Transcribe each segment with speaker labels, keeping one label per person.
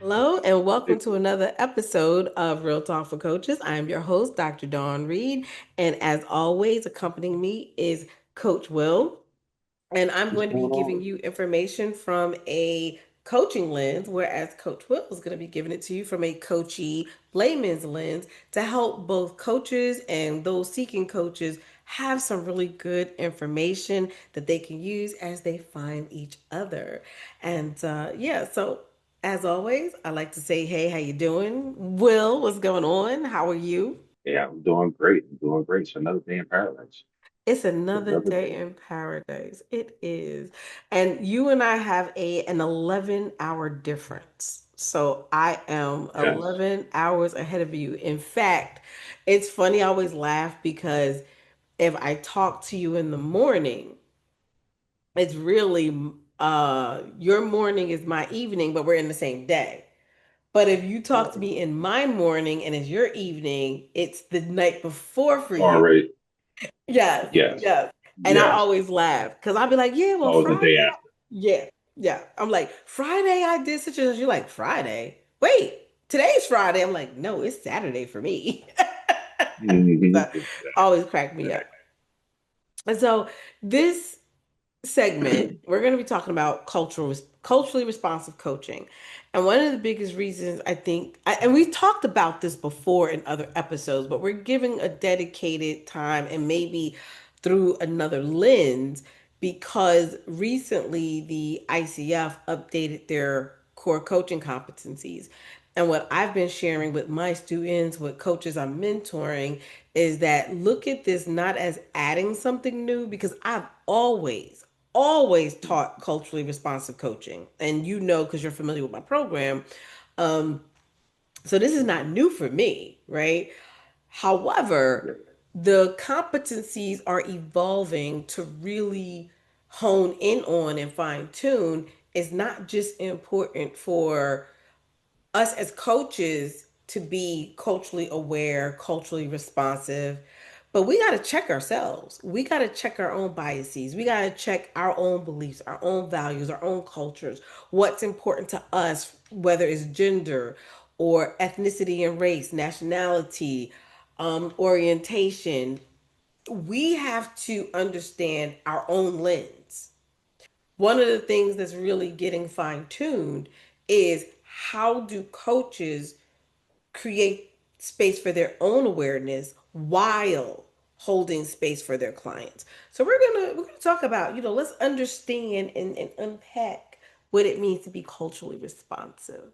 Speaker 1: Hello, and welcome to another episode of Real Talk for Coaches. I am your host, Dr. Dawn Reid, and as always, accompanying me is Coach Will. And I'm
Speaker 2: What's
Speaker 1: going to be
Speaker 2: going
Speaker 1: giving
Speaker 2: on?
Speaker 1: you information from a coaching lens, whereas Coach Will is going to be giving it to you from a coachy layman's lens to help both coaches and those seeking coaches have some really good information that they can use as they find each other. And yeah, so as always, I like to say, hey, how you doing? Will, what's going on? How are you?
Speaker 2: Yeah, I'm doing great. I'm doing great. It's another day in paradise.
Speaker 1: It's
Speaker 2: It's
Speaker 1: another
Speaker 2: another
Speaker 1: day
Speaker 2: day.
Speaker 1: in paradise. It is. And you and I have an 11-hour difference. So I am
Speaker 2: Yes.
Speaker 1: 11 hours ahead of you. In fact, it's funny, I always laugh because if I talk to you in the morning, it's really your morning is my evening, but we're in the same day. But if you talk to
Speaker 2: Oh,
Speaker 1: me in my morning and it's your evening, it's the night before for you.
Speaker 2: already.
Speaker 1: Yes,
Speaker 2: Yes.
Speaker 1: yes. And I
Speaker 2: Yes.
Speaker 1: always laugh because I'll be like, yeah, well,
Speaker 2: Oh, the day
Speaker 1: Friday.
Speaker 2: after.
Speaker 1: Yeah, yeah. I'm like, Friday I did such and such. You're like, Friday? Wait, today's Friday. I'm like, no, it's Saturday for me. So always crack me up.
Speaker 2: Exactly.
Speaker 1: And so this segment, we're going to be talking about culturally responsive coaching. And one of the biggest reasons I think, and we've talked about this before in other episodes, but we're giving a dedicated time and maybe through another lens because recently the ICF updated their core coaching competencies. And what I've been sharing with my students, with coaches I'm mentoring, is that look at this not as adding something new because I've always taught culturally responsive coaching. And you know, because you're familiar with my program. Um, so this is not new for me, right? However,
Speaker 2: Yeah.
Speaker 1: the competencies are evolving to really hone in on and fine tune is not just important for us as coaches to be culturally aware, culturally responsive, but we got to check ourselves. We got to check our own biases. We got to check our own beliefs, our own values, our own cultures, what's important to us, whether it's gender or ethnicity and race, nationality, orientation. We have to understand our own lens. One of the things that's really getting fine tuned is how do coaches create space for their own awareness while holding space for their clients. So we're gonna talk about, let's understand and unpack what it means to be culturally responsive.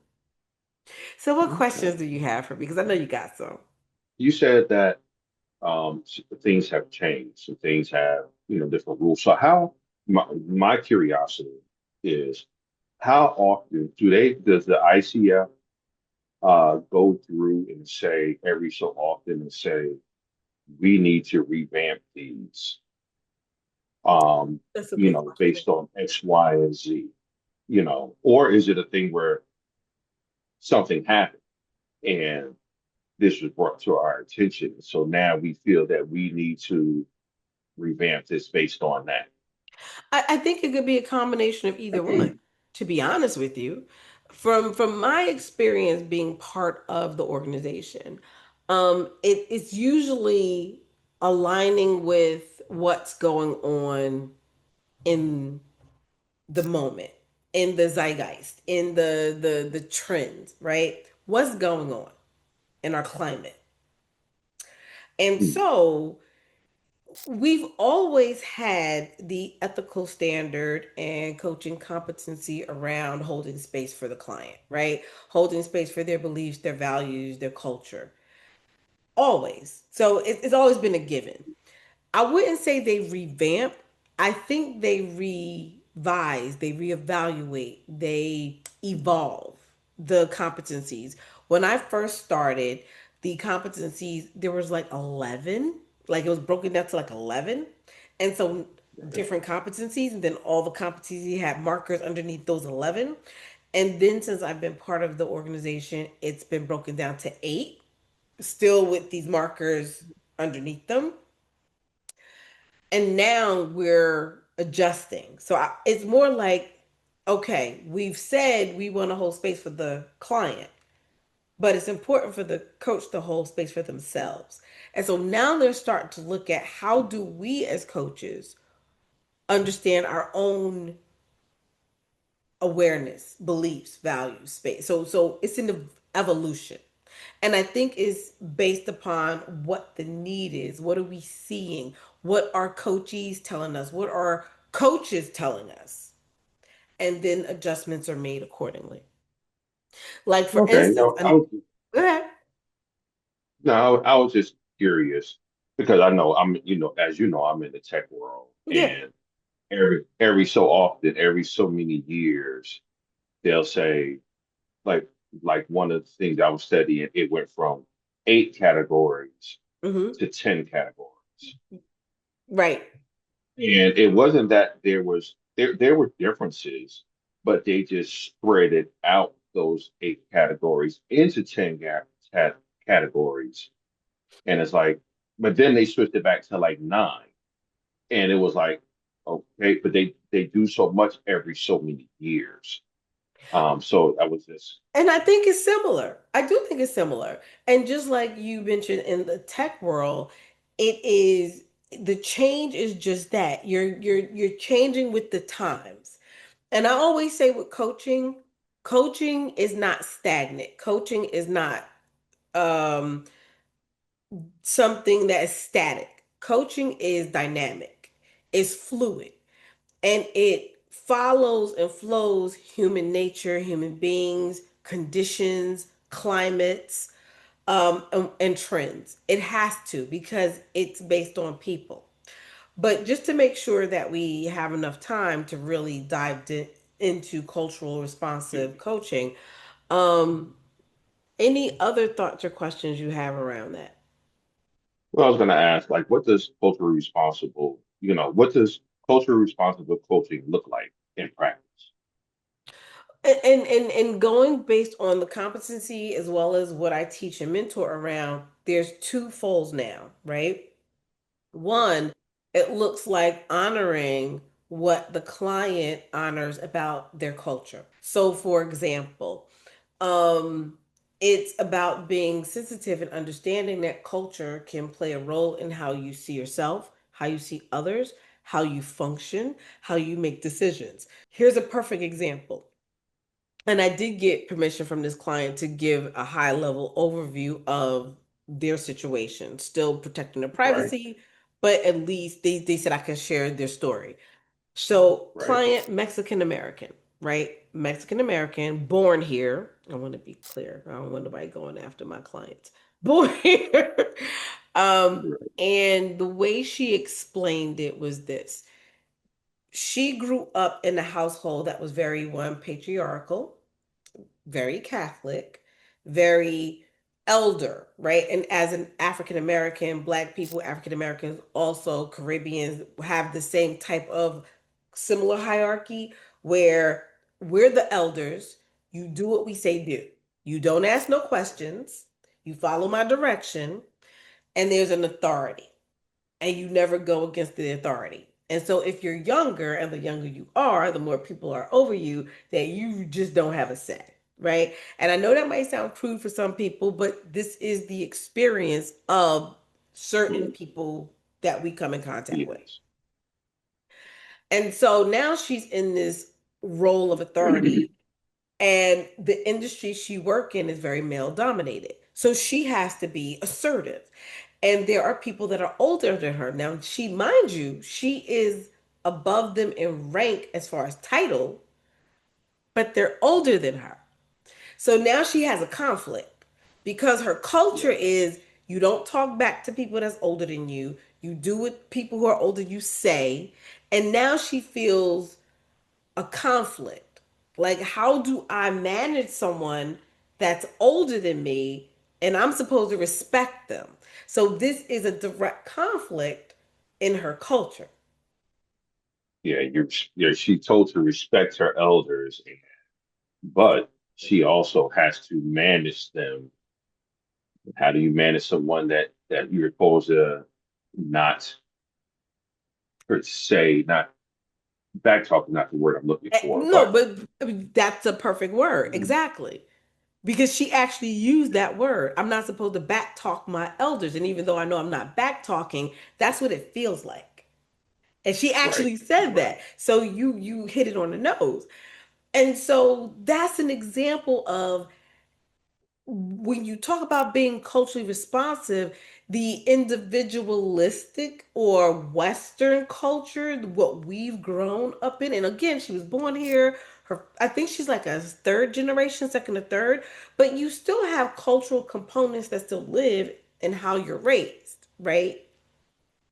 Speaker 1: So what
Speaker 2: Okay.
Speaker 1: questions do you have for me? Because I know you got some.
Speaker 2: You said that things have changed. Some things have, different rules. So my curiosity is how often does the ICF go through and say every so often and say we need to revamp these um,
Speaker 1: That's a good question.
Speaker 2: based on X, Y, and Z, or is it a thing where something happened and this was brought to our attention, so now we feel that we need to revamp this based on that?
Speaker 1: I think it could be a combination of either one, to be honest with you. From my experience being part of the organization, it's usually aligning with what's going on in the moment, in the zeitgeist, in the trends, right? What's going on in our climate. And
Speaker 2: Hmm.
Speaker 1: so we've always had the ethical standard and coaching competency around holding space for the client, right? Holding space for their beliefs, their values, their culture. Always. So it's always been a given. I wouldn't say they revamp. I think they revise, they reevaluate, they evolve the competencies. When I first started, the competencies, there was like 11, like it was broken down to like 11. And so different competencies, and then all the competencies had markers underneath those 11. And then since I've been part of the organization, it's been broken down to 8, still with these markers underneath them, and now we're adjusting. So it's more like, okay, we've said we want to hold space for the client, but it's important for the coach to hold space for themselves. And so now they're starting to look at how do we as coaches understand our own awareness, beliefs, values, space. So it's in the evolution. And I think is based upon what the need is. What are we seeing? What are coaches telling us? What are coaches telling us? And then adjustments are made accordingly. Like for
Speaker 2: Okay,
Speaker 1: instance, go ahead.
Speaker 2: no, I was just curious because I know as you know, I'm in the tech world,
Speaker 1: Yeah.
Speaker 2: and every so often, every so many years, they'll say like one of the things I was studying, it went from 8 categories
Speaker 1: Hmm.
Speaker 2: to 10 categories.
Speaker 1: Right.
Speaker 2: And it wasn't that there were differences, but they just spread it out those 8 categories into 10 categories. And it's like, but then they switched it back to like 9. And it was like, okay, but they do so much every so many years. So I was just
Speaker 1: And I think it's similar. I do think it's similar. And just like you mentioned in the tech world, it is the change is just that. You're changing with the times. And I always say with coaching, coaching is not stagnant. Coaching is not um something that is static. Coaching is dynamic. It's fluid and it follows and flows human nature, human beings, conditions, climates, and trends. It has to because it's based on people. But just to make sure that we have enough time to really into cultural responsive coaching, um, any other thoughts or questions you have around that?
Speaker 2: well, I was gonna ask, like, what does culturally responsible coaching look like in practice?
Speaker 1: And going based on the competency as well as what I teach and mentor around, there's two folds now, right? One, it looks like honoring what the client honors about their culture. So, for example, um, it's about being sensitive and understanding that culture can play a role in how you see yourself, how you see others, how you function, how you make decisions. Here's a perfect example. And I did get permission from this client to give a high level overview of their situation, still protecting their
Speaker 2: Right,
Speaker 1: privacy, but at least they said I could share their story. So,
Speaker 2: right,
Speaker 1: client Mexican American, right? Mexican American, born here. I want to be clear. I don't want nobody going after my clients. Born here.
Speaker 2: right,
Speaker 1: And the way she explained it was this. She grew up in a household that was very one patriarchal, very Catholic, very elder, right? And as an African American, Black people, African Americans, also Caribbeans have the same type of similar hierarchy where we're the elders. You do what we say do. You don't ask no questions. You follow my direction, and there's an authority and you never go against the authority. And so if you're younger and the younger you are, the more people are over you, that you just don't have a say, right? And I know that might sound crude for some people, but this is the experience of certain
Speaker 2: mm,
Speaker 1: people that we come in contact with.
Speaker 2: yes,
Speaker 1: And so now she's in this role of authority and the industry she work in is very male dominated. So she has to be assertive. And there are people that are older than her. Now, mind you, she is above them in rank as far as title, but they're older than her. So now she has a conflict because her culture
Speaker 2: yes,
Speaker 1: is you don't talk back to people that's older than you. You do what people who are older you say. And now she feels a conflict. Like, how do I manage someone that's older than me and I'm supposed to respect them? So, this is a direct conflict in her culture.
Speaker 2: yeah. She told to respect her elders, but she also has to manage them. How do you manage someone that you're supposed to not per se not? back talk is not the word I'm looking for,
Speaker 1: No,
Speaker 2: but
Speaker 1: but I mean, that's a perfect word.
Speaker 2: mhm,
Speaker 1: Exactly. Because she actually used that word. I'm not supposed to back talk my elders. And even though I know I'm not back talking, that's what it feels like. And she
Speaker 2: right,
Speaker 1: actually said
Speaker 2: right.
Speaker 1: that. So you hit it on the nose. And so that's an example of when you talk about being culturally responsive, the individualistic or Western culture, what we've grown up in, and again, she was born here. I think she's like a third generation, second or third, but you still have cultural components that still live in how you're raised, right?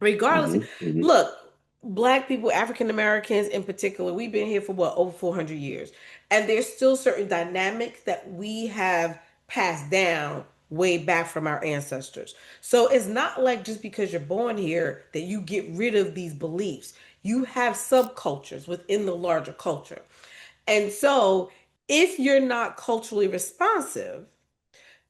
Speaker 1: Regardless,
Speaker 2: Hmm, hmm.
Speaker 1: look, black people, African Americans in particular, we've been here for what, over 400 years, and there's still certain dynamics that we have passed down way back from our ancestors. So it's not like just because you're born here that you get rid of these beliefs. You have subcultures within the larger culture. And so if you're not culturally responsive,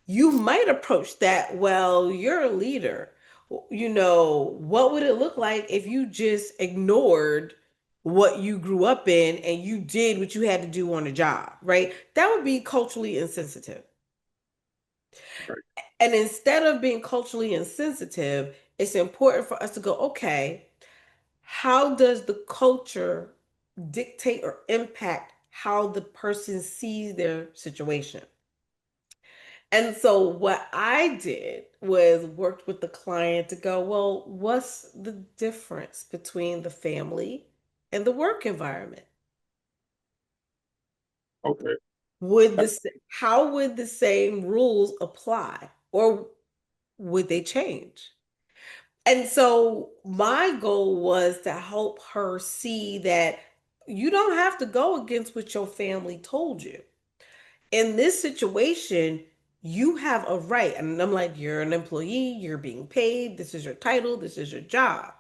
Speaker 1: you might approach that, well, you're a leader. What would it look like if you just ignored what you grew up in and you did what you had to do on the job, right? That would be culturally insensitive.
Speaker 2: Right.
Speaker 1: And instead of being culturally insensitive, it's important for us to go, okay, how does the culture dictate or impact how the person sees their situation? And so what I did was worked with the client to go, well, what's the difference between the family and the work environment?
Speaker 2: Okay.
Speaker 1: Would this How would the same rules apply or would they change? And so my goal was to help her see that you don't have to go against what your family told you. In this situation, you have a right. And I'm like, you're an employee, you're being paid, this is your title, this is your job.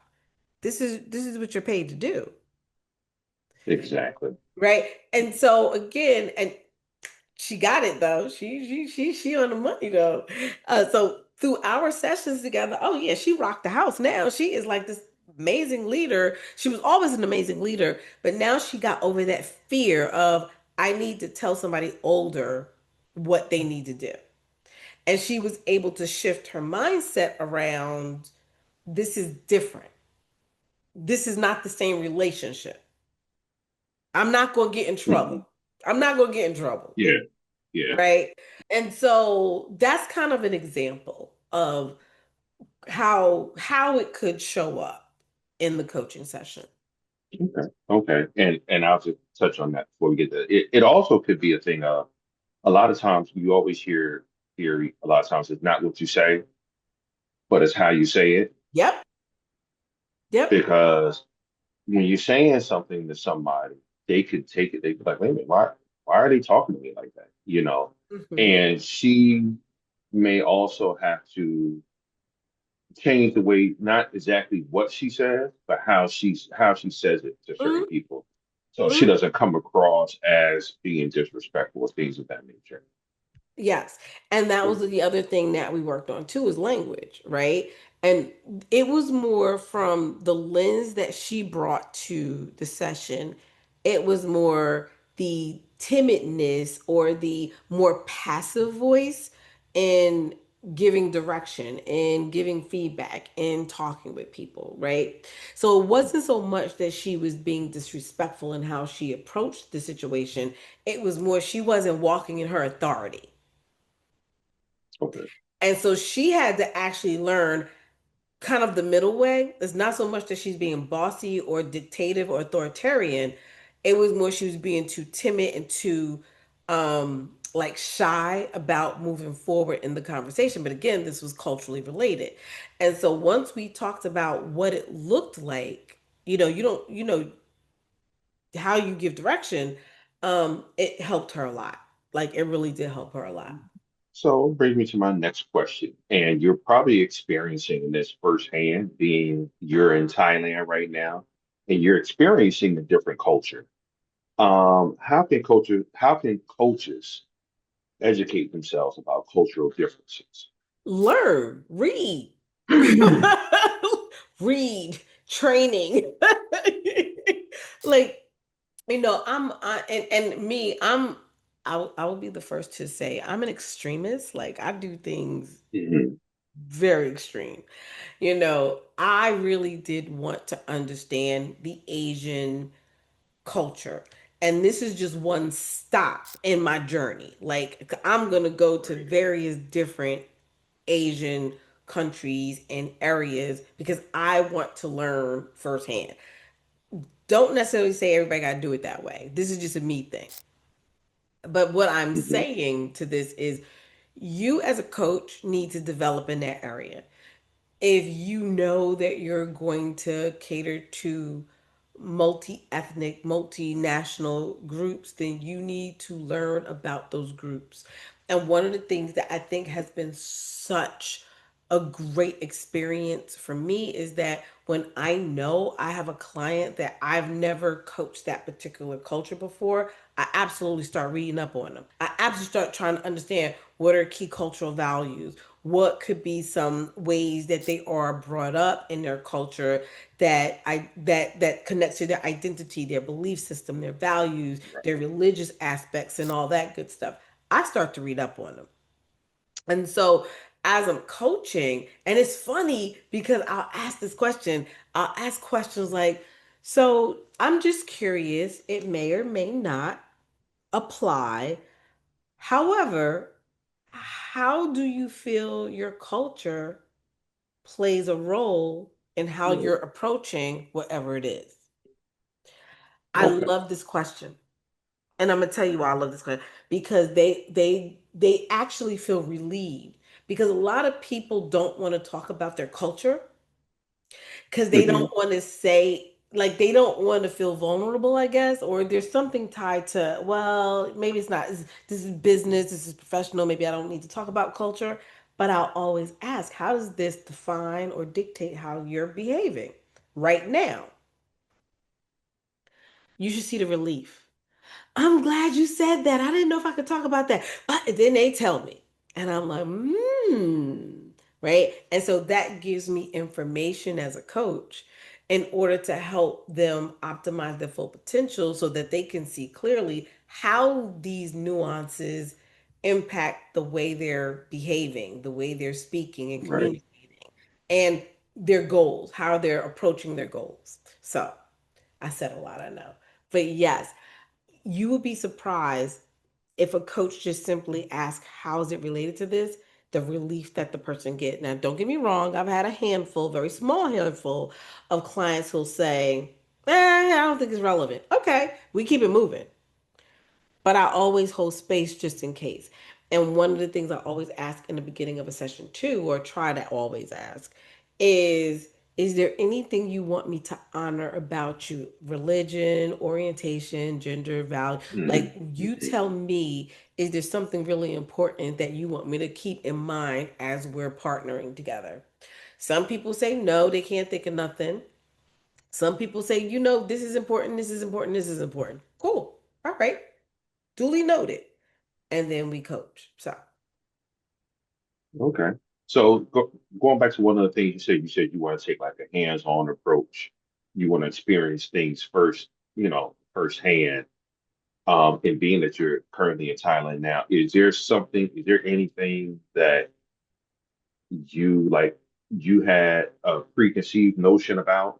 Speaker 1: This is what you're paid to do.
Speaker 2: Exactly.
Speaker 1: Right. And so again, and she got it though. She on the money though. So through our sessions together, oh yeah, she rocked the house. Now she is like this amazing leader. She was always an amazing leader, but now she got over that fear of I need to tell somebody older what they need to do. And she was able to shift her mindset around this is different. This is not the same relationship. I'm not going to get in
Speaker 2: Hmm.
Speaker 1: trouble. I'm not going to get in trouble.
Speaker 2: Yeah, yeah.
Speaker 1: Right. And so that's kind of an example of how it could show up in the coaching session.
Speaker 2: Okay. Okay. And I'll just touch on that before we get there. It also could be a thing of a lot of times you always hear a lot of times it's not what you say, but it's how you say it.
Speaker 1: Yep. Yep.
Speaker 2: Because when you're saying something to somebody, they could take it, they be like, wait a minute, why are they talking to me like that? You know?
Speaker 1: Hmm.
Speaker 2: And she may also have to change the way, not exactly what she says, but how she says it to certain
Speaker 1: Hmm.
Speaker 2: people. So she doesn't come across as being disrespectful or things of that nature.
Speaker 1: Yes. And that was the other thing that we worked on too is language, right? And it was more from the lens that she brought to the session. It was more the timidness or the more passive voice in giving direction and giving feedback and talking with people, right? So it wasn't so much that she was being disrespectful in how she approached the situation. It was more she wasn't walking in her authority.
Speaker 2: Okay.
Speaker 1: And so she had to actually learn kind of the middle way. It's not so much that she's being bossy or dictative or authoritarian. It was more she was being too timid and too like shy about moving forward in the conversation. But again, this was culturally related. And so once we talked about what it looked like, you don't, how you give direction, it helped her a lot. Like it really did help her a lot.
Speaker 2: So brings me to my next question. And you're probably experiencing this firsthand, being you're in Thailand right now, and you're experiencing a different culture. How can coaches educate themselves about cultural differences?
Speaker 1: Learn, read, read, training. like, and me, I will be the first to say I'm an extremist. Like, I do things
Speaker 2: Hmm.
Speaker 1: very extreme. I really did want to understand the Asian culture. And this is just one stop in my journey. Like, I'm going to go to
Speaker 2: Right.
Speaker 1: various different Asian countries and areas because I want to learn firsthand. Don't necessarily say everybody got to do it that way. This is just a me thing. But what I'm
Speaker 2: Hmm.
Speaker 1: saying to this is you as a coach need to develop in that area. If you know that you're going to cater to multi-ethnic, multinational groups, then you need to learn about those groups. And one of the things that I think has been such a great experience for me is that when I know I have a client that I've never coached that particular culture before, I absolutely start reading up on them. I absolutely start trying to understand what are key cultural values, what could be some ways that they are brought up in their culture that connects to their identity, their belief system, their values, their religious aspects, and all that good stuff. I start to read up on them. And so as I'm coaching, and it's funny because I'll ask this question, I'll ask questions like, so I'm just curious, it may or may not apply. However, how do you feel your culture plays a role in how
Speaker 2: Right.
Speaker 1: you're approaching whatever it is? I
Speaker 2: Okay.
Speaker 1: love this question. And I'm gonna tell you why I love this question because they actually feel relieved because a lot of people don't want to talk about their culture because they
Speaker 2: Hmm.
Speaker 1: don't want to say, like, they don't want to feel vulnerable, I guess, or there's something tied to, well, maybe it's not, this is business, this is professional, maybe I don't need to talk about culture. But I'll always ask, how does this define or dictate how you're behaving right now? You should see the relief. I'm glad you said that. I didn't know if I could talk about that. But then they tell me. And I'm like, right? And so that gives me information as a coach in order to help them optimize their full potential so that they can see clearly how these nuances impact the way they're behaving, the way they're speaking and
Speaker 2: Right.
Speaker 1: communicating, and their goals, how they're approaching their goals. So I said a lot, I know. But yes, you would be surprised if a coach just simply asks, how is it related to this? The relief that the person get. Now, don't get me wrong. I've had a handful, very small handful of clients who'll say, I don't think it's relevant. Okay, we keep it moving. But I always hold space just in case. And one of the things I always ask in the beginning of a session too, or try to always ask, is there anything you want me to honor about you? Religion, orientation, gender, value.
Speaker 2: Hmm.
Speaker 1: Like, you
Speaker 2: Hmm.
Speaker 1: tell me, is there something really important that you want me to keep in mind as we're partnering together? Some people say no, they can't think of nothing. Some people say, this is important, this is important, this is important. Cool. All right. Duly noted. And then we coach. So
Speaker 2: Okay. So going back to one of the things you said you want to take like a hands-on approach. You want to experience things first, firsthand. And being that you're currently in Thailand now, is there anything that you like you had a preconceived notion about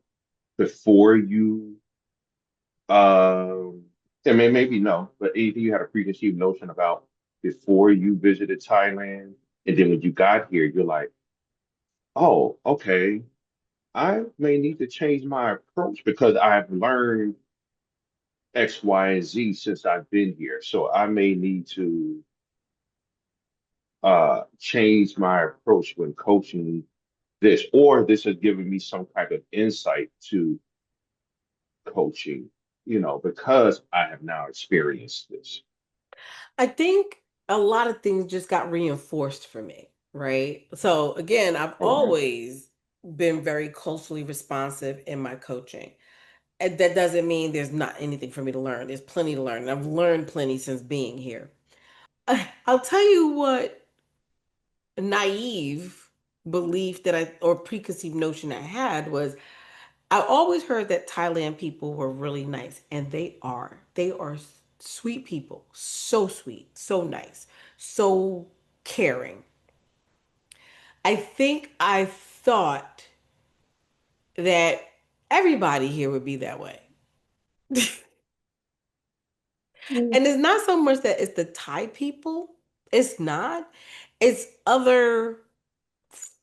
Speaker 2: before you I mean maybe no, but anything you had a preconceived notion about before you visited Thailand, and then when you got here, you're like, oh, okay, I may need to change my approach because I've learned X, Y, and Z since I've been here. So I may need to change my approach when coaching this, or this has given me some kind of insight to coaching, because I have now experienced this.
Speaker 1: I think a lot of things just got reinforced for me, right? So again, I've
Speaker 2: Okay.
Speaker 1: always been very culturally responsive in my coaching. And that doesn't mean there's not anything for me to learn. There's plenty to learn. And I've learned plenty since being here. I'll tell you what naive belief that or preconceived notion I had was I always heard that Thailand people were really nice, and they are. They are sweet people. So sweet, so nice, so caring. I think I thought that everybody here would be that way.
Speaker 2: Mm.
Speaker 1: And it's not so much that it's the Thai people. It's not. It's other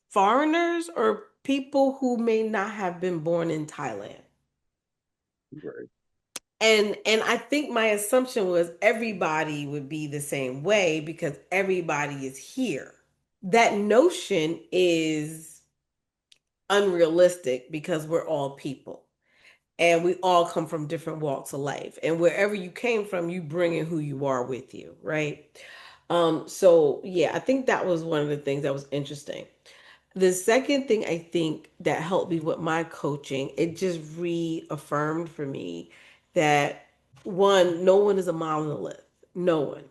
Speaker 1: foreigners or people who may not have been born in Thailand.
Speaker 2: Right.
Speaker 1: And I think my assumption was everybody would be the same way because everybody is here. That notion is unrealistic because we're all people and we all come from different walks of life. And wherever you came from, you bring in who you are with you, right? So yeah, I think that was one of the things that was interesting. The second thing I think that helped me with my coaching, it just reaffirmed for me that one, no one is a monolith. No one,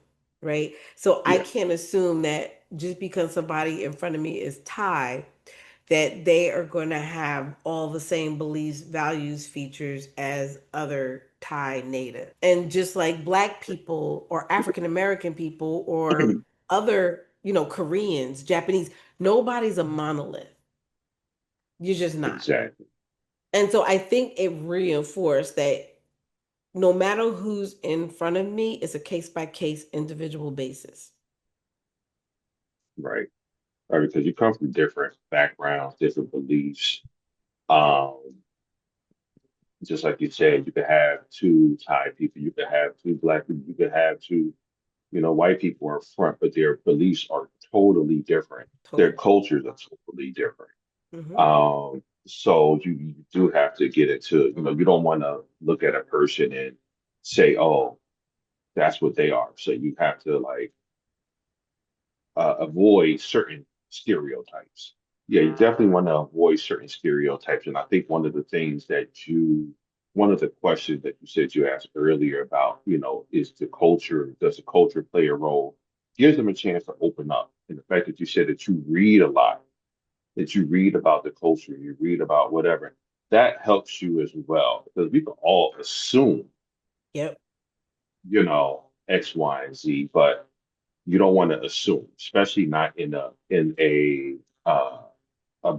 Speaker 1: right? So I
Speaker 2: Yeah.
Speaker 1: can't assume that just because somebody in front of me is Thai, that they are going to have all the same beliefs, values, features as other Thai native. And just like black people or African American people or other, Koreans, Japanese, nobody's a monolith. You're just not.
Speaker 2: Exactly.
Speaker 1: And so I think it reinforced that no matter who's in front of me, it's a case by case individual basis.
Speaker 2: Right. Right. Because you come from different backgrounds, different beliefs. Um, just like you said, you could have two Thai people, you could have two black people, you could have two, white people in front, but their beliefs are totally different. Their
Speaker 1: Totally.
Speaker 2: cultures are totally different.
Speaker 1: Hmm.
Speaker 2: So you do have to get into, you don't want to look at a person and say, oh, that's what they are. So you have to like avoid certain stereotypes. Yeah, you definitely want to avoid certain stereotypes. And I think one of the questions that you said you asked earlier about, does the culture play a role? Gives them a chance to open up. And the fact that you said that you read a lot, that you read about the culture, you read about whatever, that helps you as well. Because we can all assume,
Speaker 1: Yep.
Speaker 2: X, Y, and Z, but you don't want to assume, especially not in a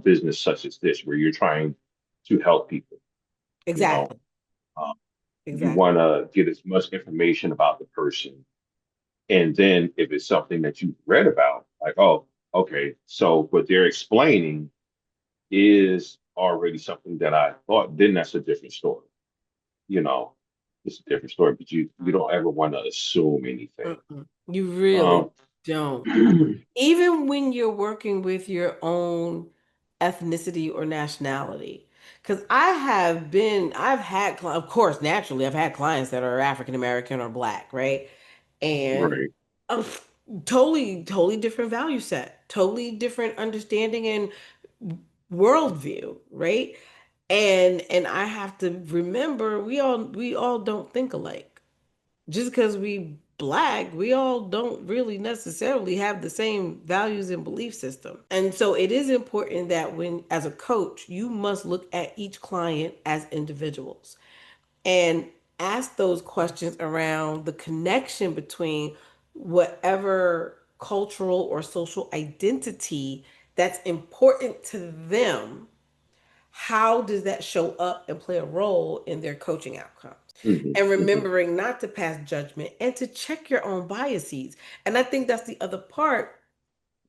Speaker 2: business such as this where you're trying to help people. You know,
Speaker 1: Exactly.
Speaker 2: um, you
Speaker 1: Exactly.
Speaker 2: want to get as much information about the person, and then if it's something that you've read about, like, oh, okay, so what they're explaining is already something that I thought. Then that's a different story. You know, it's a different story. But you don't ever want to assume anything.
Speaker 1: Mm-mm. You really
Speaker 2: Um,
Speaker 1: don't. Even when you're working with your own ethnicity or nationality. Because I've had, of course, naturally, I've had clients that are African American or Black, right? And
Speaker 2: right.
Speaker 1: um, totally, totally different value set, totally different understanding and worldview, right? And I have to remember we all don't think alike. Just because we black, we all don't really necessarily have the same values and belief system. And so it is important that when, as a coach, you must look at each client as individuals and ask those questions around the connection between whatever cultural or social identity that's important to them. How does that show up and play a role in their coaching outcomes?
Speaker 2: Hmm.
Speaker 1: And
Speaker 2: Hmm.
Speaker 1: remembering not to pass judgment and to check your own biases. And I think that's the other part.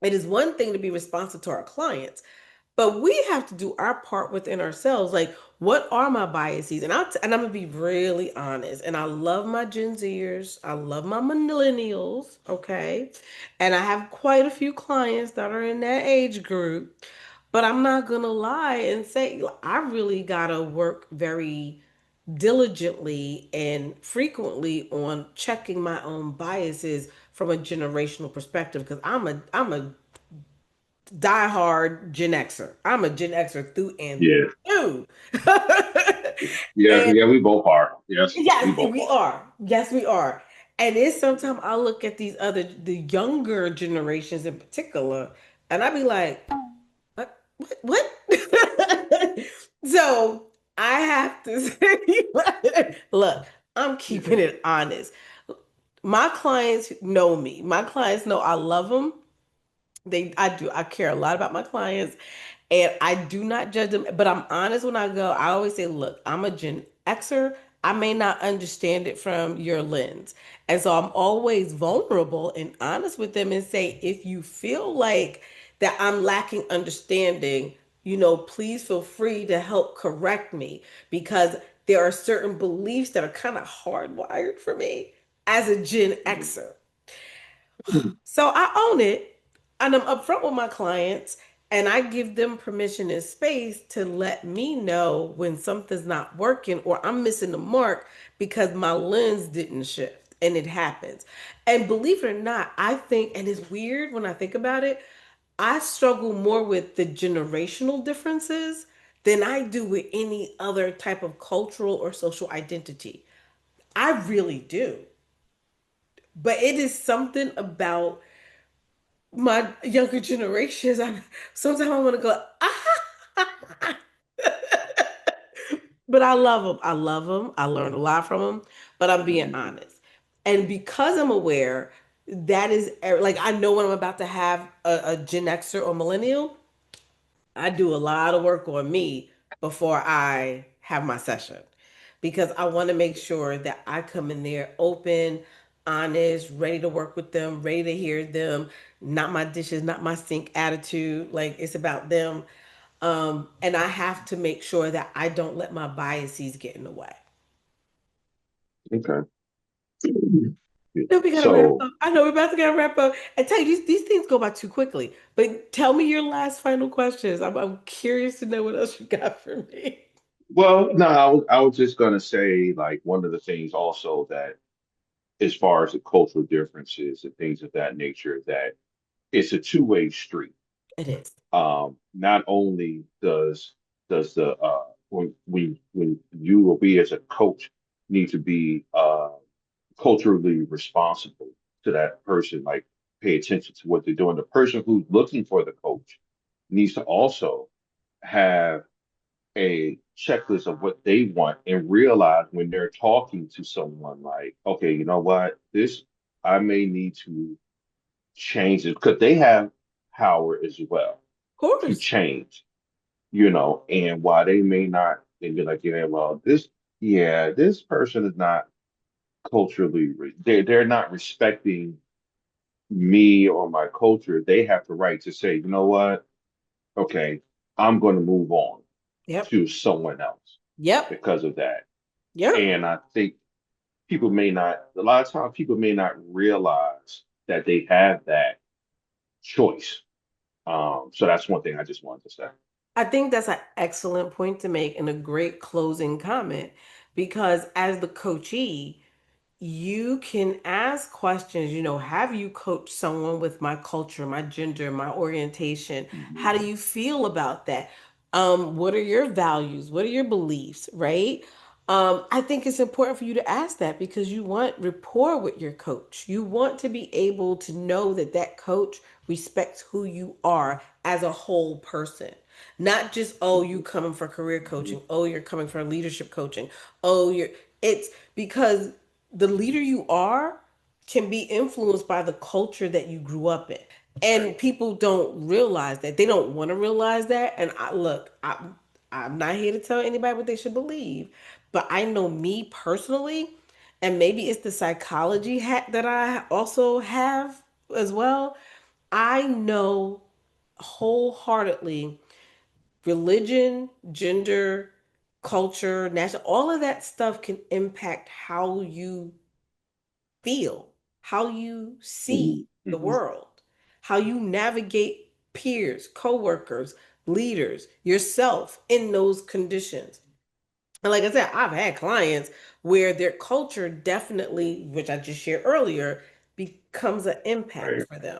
Speaker 1: It is one thing to be responsive to our clients, but we have to do our part within ourselves. Like, what are my biases? And I'm gonna be really honest. And I love my Gen Zers. I love my millennials. Okay, and I have quite a few clients that are in that age group. But I'm not gonna lie and say I really gotta work very diligently and frequently on checking my own biases from a generational perspective because I'm a diehard Gen Xer. I'm a Gen Xer through and
Speaker 2: Yeah.
Speaker 1: through.
Speaker 2: Yeah.
Speaker 1: And
Speaker 2: Yeah. We both are. Yes, we
Speaker 1: yes,
Speaker 2: both
Speaker 1: we
Speaker 2: are.
Speaker 1: are. Yes, we are. And it's sometimes I look at the younger generations in particular, and I be like, what? So I have to say, look, I'm keeping it honest. My clients know me. My clients know I love them. I do. I care a lot about my clients, and I do not judge them. But I'm honest when I go. I always say, look, I'm a Gen Xer. I may not understand it from your lens, and so I'm always vulnerable and honest with them and say, if you feel like that I'm lacking understanding, please feel free to help correct me because there are certain beliefs that are kind of hardwired for me as a Gen Xer. So I own it and I'm upfront with my clients and I give them permission and space to let me know when something's not working or I'm missing the mark because my lens didn't shift and it happens. And believe it or not, I think, and it's weird when I think about it, I struggle more with the generational differences than I do with any other type of cultural or social identity. I really do. But it is something about my younger generations. Sometimes I want to go, but I love them. I love them. I learned a lot from them, but I'm being honest. And because I'm aware, that is like I know when I'm about to have a Gen Xer or millennial, I do a lot of work on me before I have my session because I want to make sure that I come in there open, honest, ready to work with them, ready to hear them, not my dishes, not my sink attitude. Like it's about them. And I have to make sure that I don't let my biases get in the way.
Speaker 2: Okay.
Speaker 1: No, we gotta wrap
Speaker 2: So,
Speaker 1: up. I know we're about to gotta wrap up. I tell you, these things go by too quickly. But tell me your last final questions. I'm curious to know what else you got for me.
Speaker 2: well, no, I was just gonna say like one of the things also that as far as the cultural differences and things of that nature, that it's a two-way street.
Speaker 1: It is.
Speaker 2: Not only does the when you or we as a coach need to be culturally responsible to that person, like pay attention to what they're doing. The person who's looking for the coach needs to also have a checklist of what they want and realize when they're talking to someone like, okay, you know what, this I may need to change it because they have power as well
Speaker 1: Of
Speaker 2: to
Speaker 1: course.
Speaker 2: change, and while they may not, they be like, yeah, well, this person is not they're not respecting me or my culture. They have the right to say, you know what, okay, I'm going to move on
Speaker 1: Yep.
Speaker 2: to someone else
Speaker 1: Yep.
Speaker 2: because of that.
Speaker 1: Yep.
Speaker 2: And I think a lot of times people may not realize that they have that choice. So that's one thing I just wanted to say.
Speaker 1: I think that's an excellent point to make and a great closing comment because as the coachee, you can ask questions, have you coached someone with my culture, my gender, my orientation? How do
Speaker 2: Mhm.
Speaker 1: you feel about that? What are your values? What are your beliefs, right? I think it's important for you to ask that because you want rapport with your coach. You want to be able to know that that coach respects who you are as a whole person. Not just, oh, you coming for career coaching. Oh, you're coming for leadership coaching. Oh, it's because the leader you are can be influenced by the culture that you grew up in.
Speaker 2: Right.
Speaker 1: And people don't realize that. They don't want to realize that. And I'm not here to tell anybody what they should believe, but I know me personally, and maybe it's the psychology hat that I also have as well. I know wholeheartedly religion, gender, culture, national, all of that stuff can impact how you feel, how you see
Speaker 2: Mhm.
Speaker 1: the
Speaker 2: Mhm.
Speaker 1: world, how you navigate peers, coworkers, leaders, yourself in those conditions. And like I said, I've had clients where their culture definitely, which I just shared earlier, becomes an impact
Speaker 2: Right.
Speaker 1: for them.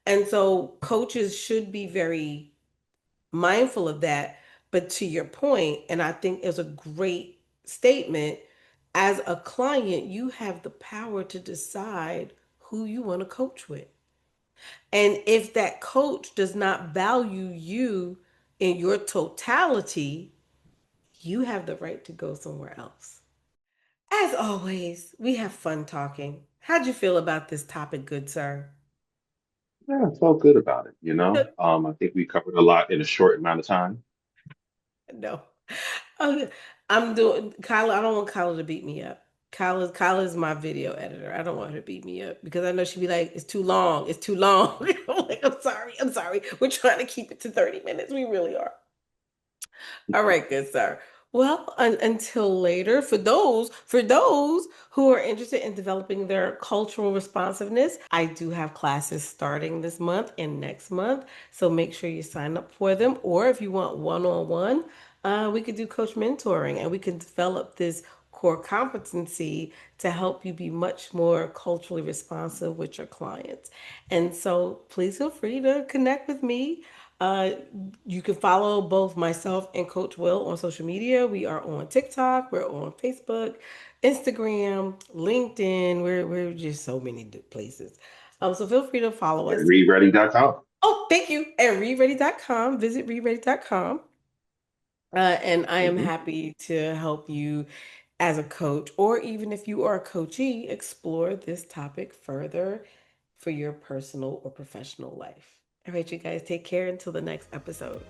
Speaker 1: And so coaches should be very mindful of that. But to your point, and I think it's a great statement, as a client, you have the power to decide who you want to coach with. And if that coach does not value you in your totality, you have the right to go somewhere else. As always, we have fun talking. How'd you feel about this topic, good sir?
Speaker 2: Yeah, I felt good about it, you know. I think we covered a lot in a short amount of time.
Speaker 1: No. Okay. I'm doing Kyla. I don't want Kyla to beat me up. Kyla's my video editor. I don't want her to beat me up because I know she'd be like, "It's too long. It's too long." I'm like, "I'm sorry. I'm sorry. We're trying to keep it to 30 minutes. We really are." All right, good sir. Well, until later, for those who are interested in developing their cultural responsiveness, I do have classes starting this month and next month. So make sure you sign up for them. Or if you want one-on-one, we could do coach mentoring and we can develop this core competency to help you be much more culturally responsive with your clients. And so please feel free to connect with me. Uh, you can follow both myself and Coach Will on social media. We are on TikTok, we're on Facebook, Instagram, LinkedIn. We're just so many places. So feel free to follow
Speaker 2: And
Speaker 1: us.
Speaker 2: readready.com.
Speaker 1: Oh, thank you. And readready.com. Visit readready.com. And I am
Speaker 2: Hmm.
Speaker 1: happy to help you as a coach, or even if you are a coachee, explore this topic further for your personal or professional life. All right, you guys, take care until the next episode.